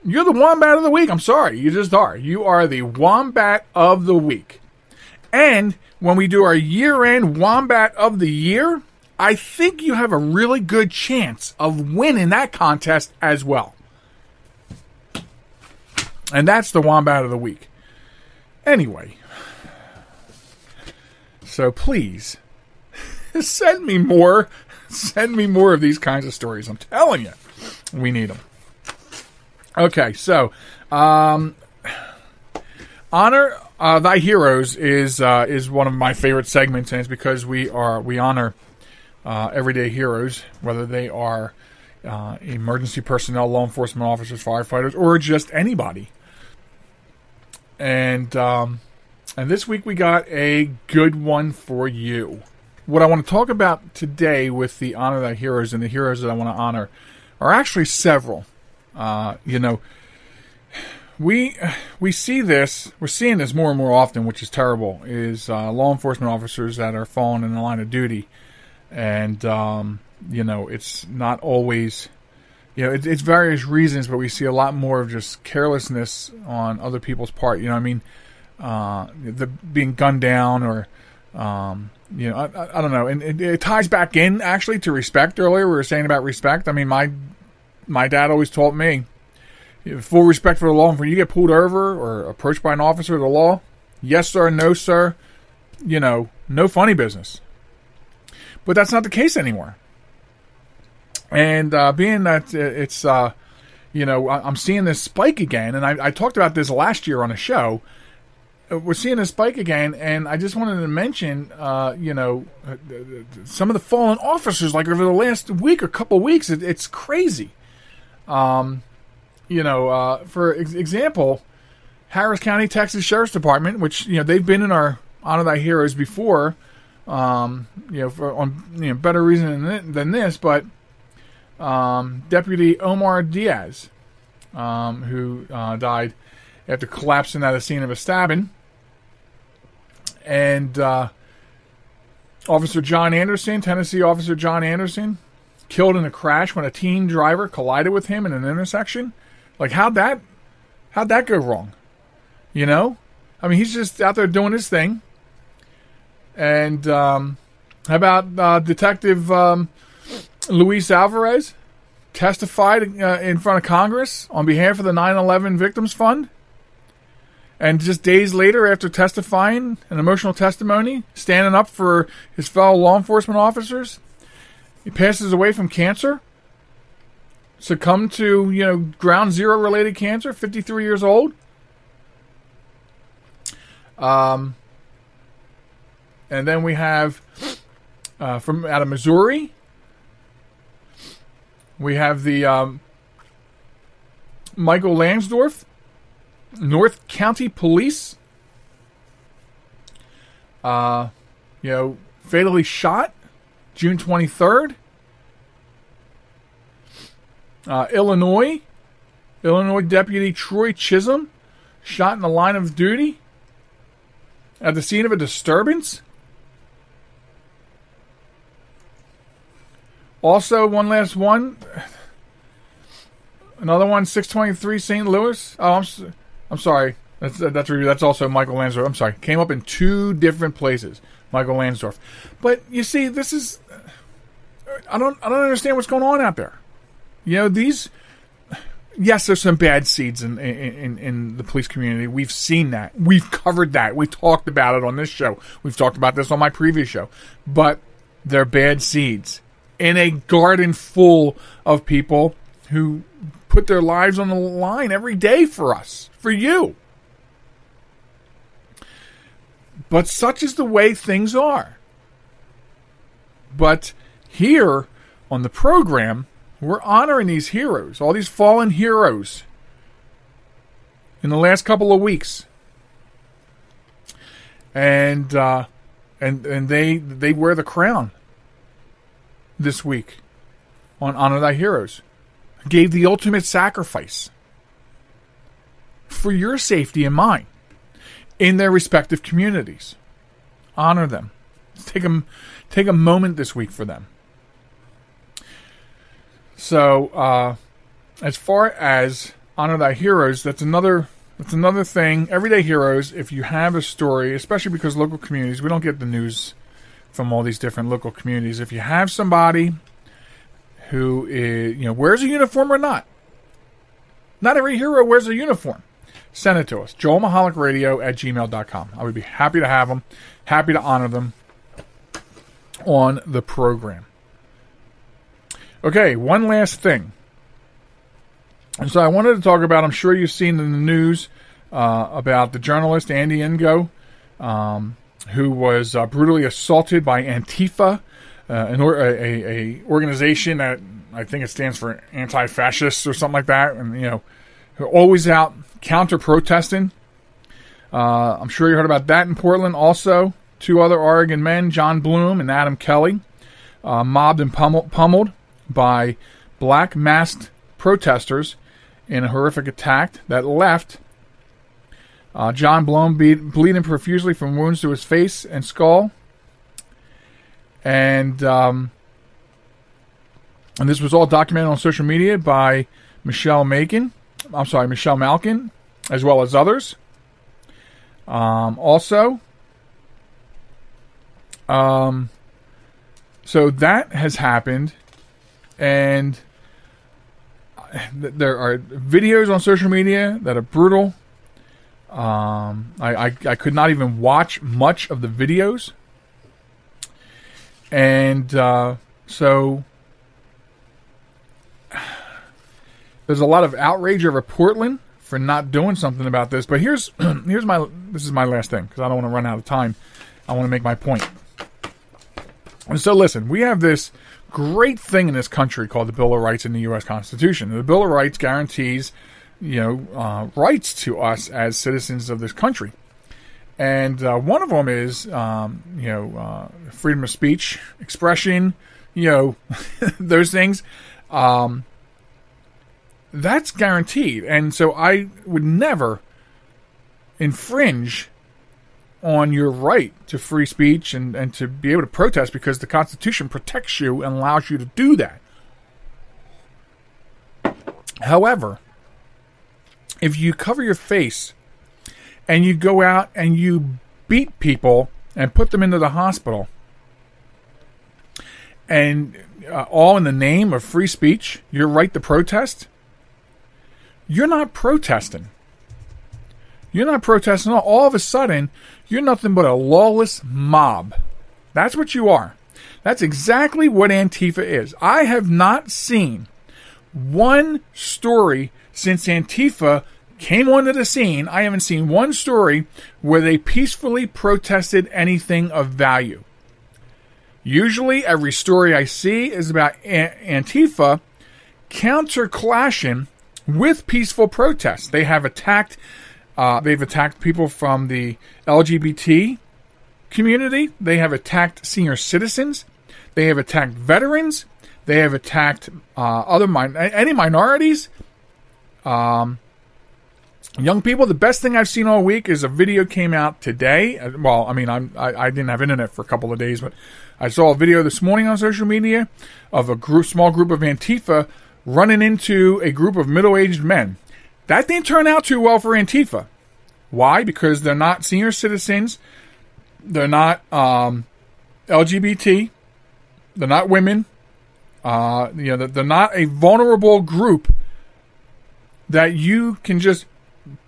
you're the Wombat of the Week. I'm sorry. You just are. You are the Wombat of the Week. And when we do our year-end Wombat of the Year, I think you have a really good chance of winning that contest as well. And that's the Wombat of the Week. Anyway. So please, send me more. Send me more of these kinds of stories. I'm telling you, we need them. Okay, so Honor Thy Heroes is one of my favorite segments, and it's because we honor everyday heroes, whether they are emergency personnel, law enforcement officers, firefighters, or just anybody. And this week we got a good one for you. What I want to talk about today with the Honor Thy Heroes and the heroes that I want to honor are actually several. We see this. We're seeing this more and more often, which is terrible. Is law enforcement officers that are falling in the line of duty, and it's not always. It's various reasons, but we see a lot more of just carelessness on other people's part. The being gunned down, or I don't know. And it ties back in actually to respect. Earlier we were saying about respect. I mean, my dad always taught me, full respect for the law. And when you get pulled over or approached by an officer of the law, yes sir, no sir, no funny business. But that's not the case anymore. And being that it's, I'm seeing this spike again, and I talked about this last year on a show. We're seeing a spike again, and I just wanted to mention, some of the fallen officers, like over the last week or couple of weeks. It's crazy. For example, Harris County, Texas Sheriff's Department, which, they've been in our Honor Thy Heroes before, on better reason than this, but Deputy Omar Diaz, who died after collapsing at a scene of a stabbing, and Officer John Anderson, Tennessee Officer John Anderson, killed in a crash when a teen driver collided with him in an intersection. Like, how'd that go wrong? You know? I mean, he's just out there doing his thing. And how about Detective Luis Alvarez testified in front of Congress on behalf of the 9/11 Victims Fund? And just days later, after testifying, an emotional testimony, standing up for his fellow law enforcement officers, he passes away from cancer, succumbed to, ground zero related cancer, 53 years old. And then we have, from out of Missouri, we have the Michael Lansdorf, North County Police, fatally shot June 23rd. Illinois Deputy Troy Chisholm shot in the line of duty at the scene of a disturbance. Also, one last one. Another one, 623 St. Louis. Oh, I'm sorry. That's also Michael Lansdorf. I'm sorry. Came up in two different places. Michael Lansdorf. But you see, this is. I don't understand what's going on out there. These. Yes, there's some bad seeds in the police community. We've seen that. We've covered that. We talked about it on this show. We've talked about this on my previous show. But they're bad seeds in a garden full of people who put their lives on the line every day for us, for you. But such is the way things are. But here on the program, we're honoring these heroes, all these fallen heroes in the last couple of weeks. And they wear the crown this week on Honor Thy Heroes. Gave the ultimate sacrifice for your safety and mine in their respective communities. Honor them. Take a moment this week for them. So, as far as Honor Thy Heroes, that's another thing. Everyday Heroes, if you have a story, especially because local communities, we don't get the news from all these different local communities. If you have somebody who is, wears a uniform or not. Not every hero wears a uniform. Send it to us. JoelMichalecRadio@gmail.com. I would be happy to have them. Happy to honor them on the program. Okay, one last thing. And so I wanted to talk about, I'm sure you've seen in the news about the journalist Andy Ngo, who was brutally assaulted by Antifa, an organization that I think it stands for anti-fascists or something like that, and who are always out counter-protesting. I'm sure you heard about that in Portland. Also, two other Oregon men, John Bloom and Adam Kelly, mobbed and pummeled by black masked protesters in a horrific attack that left John Bloom bleeding profusely from wounds to his face and skull. And this was all documented on social media by Michelle Malkin, as well as others. So that has happened, and there are videos on social media that are brutal. I could not even watch much of the videos. And so there's a lot of outrage over Portland for not doing something about this. But this is my last thing, because I don't want to run out of time. I want to make my point. And so listen, we have this great thing in this country called the Bill of Rights in the U.S. Constitution. The Bill of Rights guarantees, rights to us as citizens of this country. And one of them is, freedom of speech, expression, those things. That's guaranteed. And so I would never infringe on your right to free speech and to be able to protest, because the Constitution protects you and allows you to do that However, if you cover your face and you go out and you beat people and put them into the hospital, and all in the name of free speech, your right to protest, you're not protesting. You're not protesting. All of a sudden, you're nothing but a lawless mob. That's what you are. That's exactly what Antifa is. I have not seen one story since Antifa came onto the scene. I haven't seen one story where they peacefully protested anything of value. Usually, every story I see is about Antifa counter-clashing with peaceful protests. They have attacked. They've attacked people from the LGBT community. They have attacked senior citizens. They have attacked veterans. They have attacked any minorities. Young people. The best thing I've seen all week is a video came out today. Well, I mean, I didn't have internet for a couple of days, but I saw a video this morning on social media of a small group of Antifa running into a group of middle-aged men. That didn't turn out too well for Antifa. Why? Because they're not senior citizens. They're not LGBT. They're not women. They're not a vulnerable group that you can just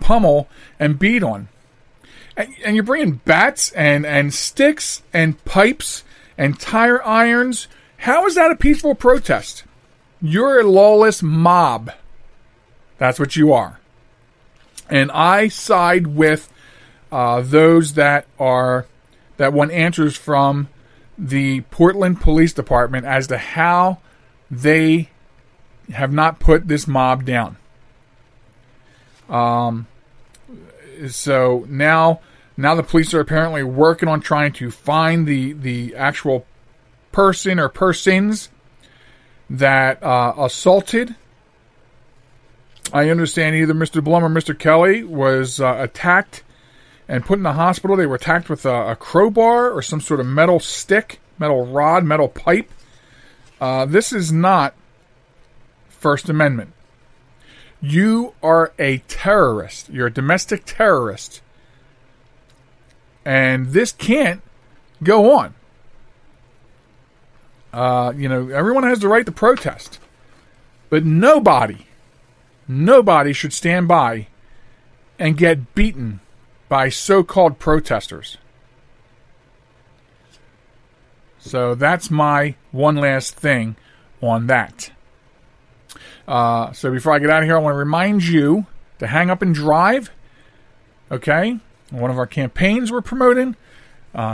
pummel and beat on. And you're bringing bats and sticks and pipes and tire irons. How is that a peaceful protest? You're a lawless mob. That's what you are. And I side with those that want answers from the Portland Police Department as to how they have not put this mob down. So now the police are apparently working on trying to find the actual person or persons that assaulted. I understand either Mr. Blum or Mr. Kelly was attacked and put in the hospital. They were attacked with a crowbar or some sort of metal stick, metal rod, metal pipe. This is not First Amendment. You are a terrorist. You're a domestic terrorist. And this can't go on. Everyone has the right to protest. But nobody should stand by and get beaten by so-called protesters. So that's my one last thing on that. So before I get out of here, I want to remind you to hang up and drive. Okay? One of our campaigns we're promoting.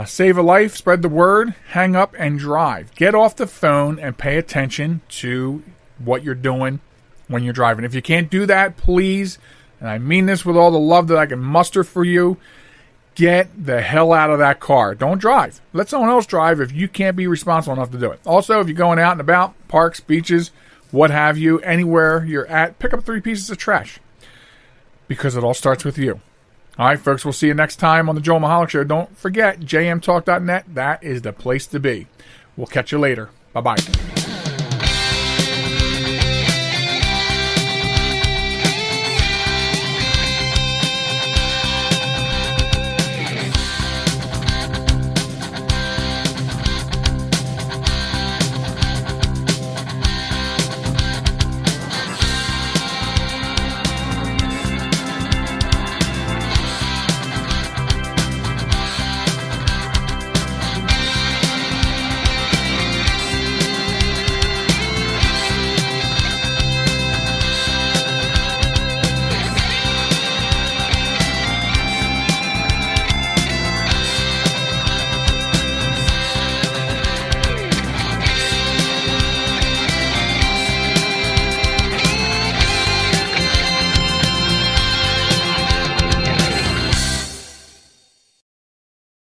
Save a life, spread the word, hang up and drive. Get off the phone and pay attention to what you're doing when you're driving. If you can't do that, please, and I mean this with all the love that I can muster for you, get the hell out of that car. Don't drive. Let someone else drive if you can't be responsible enough to do it. Also, if you're going out and about, parks, beaches, what have you, anywhere you're at, pick up 3 pieces of trash. Because it all starts with you. All right, folks, we'll see you next time on the Joel Michalec Show. Don't forget, jmtalk.net. That is the place to be. We'll catch you later. Bye-bye.